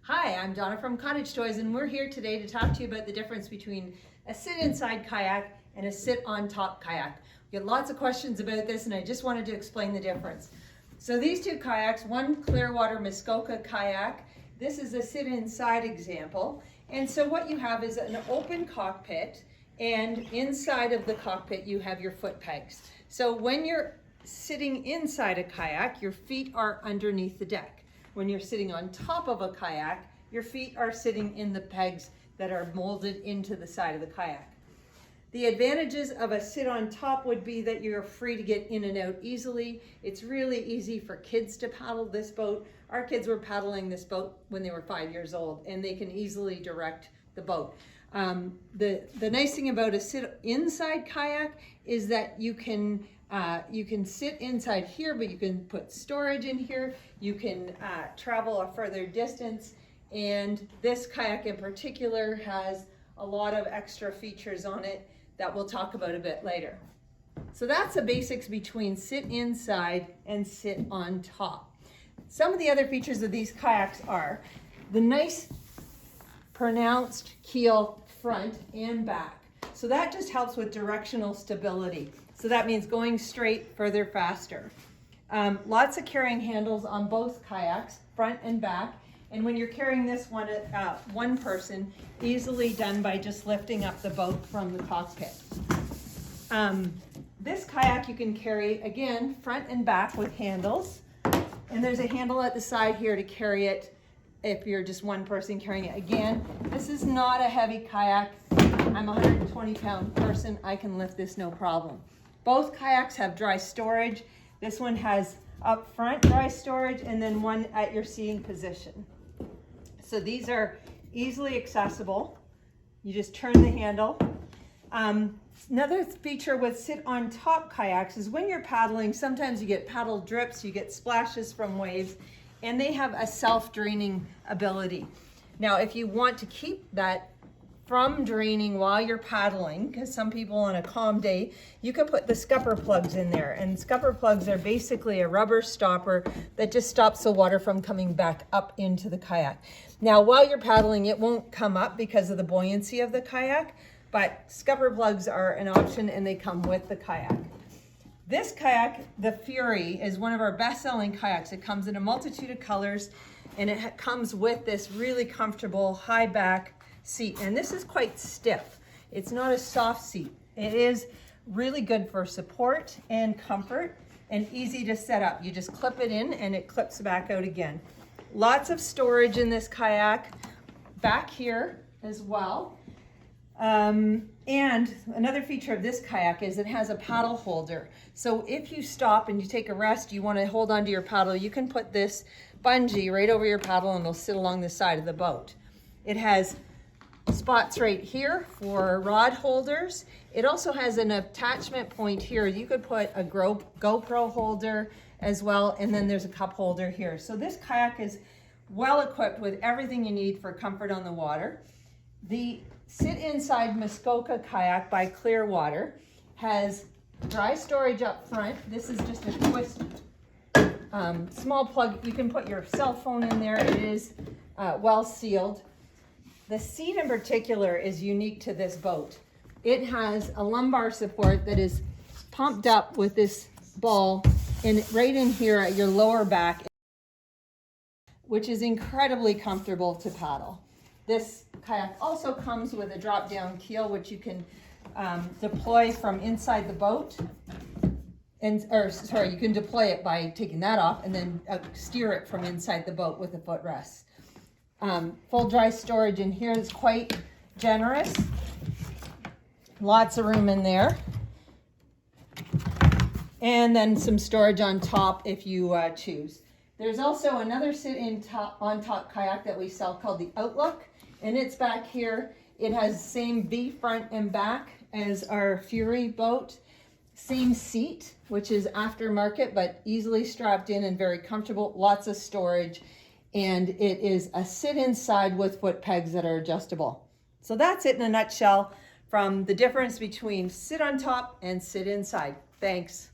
Hi, I'm Donna from Cottage Toys, and we're here today to talk to you about the difference between a sit-inside kayak and a sit-on-top kayak. We get lots of questions about this, and I just wanted to explain the difference. So these two kayaks, one Clearwater Muskoka kayak, this is a sit-inside example, and so what you have is an open cockpit, and inside of the cockpit you have your foot pegs. So when you're sitting inside a kayak, your feet are underneath the deck. When you're sitting on top of a kayak, your feet are sitting in the pegs that are molded into the side of the kayak. The advantages of a sit on top would be that you're free to get in and out easily. It's really easy for kids to paddle this boat. Our kids were paddling this boat when they were 5 years old, and they can easily direct the boat. The nice thing about a sit inside kayak is that you can sit inside here, but you can put storage in here. You can travel a further distance, and this kayak in particular has a lot of extra features on it that we'll talk about a bit later. So that's the basics between sit inside and sit on top. Some of the other features of these kayaks are the nice pronounced keel front and back. So that just helps with directional stability. So that means going straight, further, faster. Lots of carrying handles on both kayaks, front and back. And when you're carrying this one person, easily done by just lifting up the boat from the cockpit. This kayak you can carry, again, front and back with handles. And there's a handle at the side here to carry it if you're just one person carrying it. Again, this is not a heavy kayak. I'm a 120-pound person. I can lift this no problem. Both kayaks have dry storage. This one has up front dry storage and then one at your seating position. So these are easily accessible. You just turn the handle. Another feature with sit-on-top kayaks is when you're paddling, sometimes you get paddle drips, you get splashes from waves, and they have a self-draining ability. Now, if you want to keep that from draining while you're paddling, because some people on a calm day, you can put the scupper plugs in there, and scupper plugs are basically a rubber stopper that just stops the water from coming back up into the kayak. Now while you're paddling, it won't come up because of the buoyancy of the kayak, but scupper plugs are an option and they come with the kayak. This kayak, the Fury, is one of our best-selling kayaks. It comes in a multitude of colors, and it comes with this really comfortable high back seat, and this is quite stiff. It's not a soft seat. It is really good for support and comfort and easy to set up. You just clip it in and it clips back out again. Lots of storage in this kayak back here as well. And another feature of this kayak is it has a paddle holder. So if you stop and you take a rest, you want to hold onto your paddle, you can put this bungee right over your paddle and it'll sit along the side of the boat. It has spots right here for rod holders. It also has an attachment point here. You could put a GoPro holder as well, and then there's a cup holder here. So this kayak is well equipped with everything you need for comfort on the water. The Sit Inside Muskoka kayak by Clearwater has dry storage up front. This is just a twist small plug. You can put your cell phone in there. It is well sealed. The seat in particular is unique to this boat. It has a lumbar support that is pumped up with this ball and right in here at your lower back, which is incredibly comfortable to paddle. This kayak also comes with a drop-down keel, which you can deploy from inside the boat. You can deploy it by taking that off and then steer it from inside the boat with a footrest. Full dry storage in here is quite generous. Lots of room in there. And then some storage on top if you choose. There's also another on top kayak that we sell called the Outlook, and it's back here. It has the same V front and back as our Fury boat. Same seat, which is aftermarket, but easily strapped in and very comfortable. Lots of storage. And it is a sit inside with foot pegs that are adjustable. So that's it in a nutshell from the difference between sit on top and sit inside. Thanks.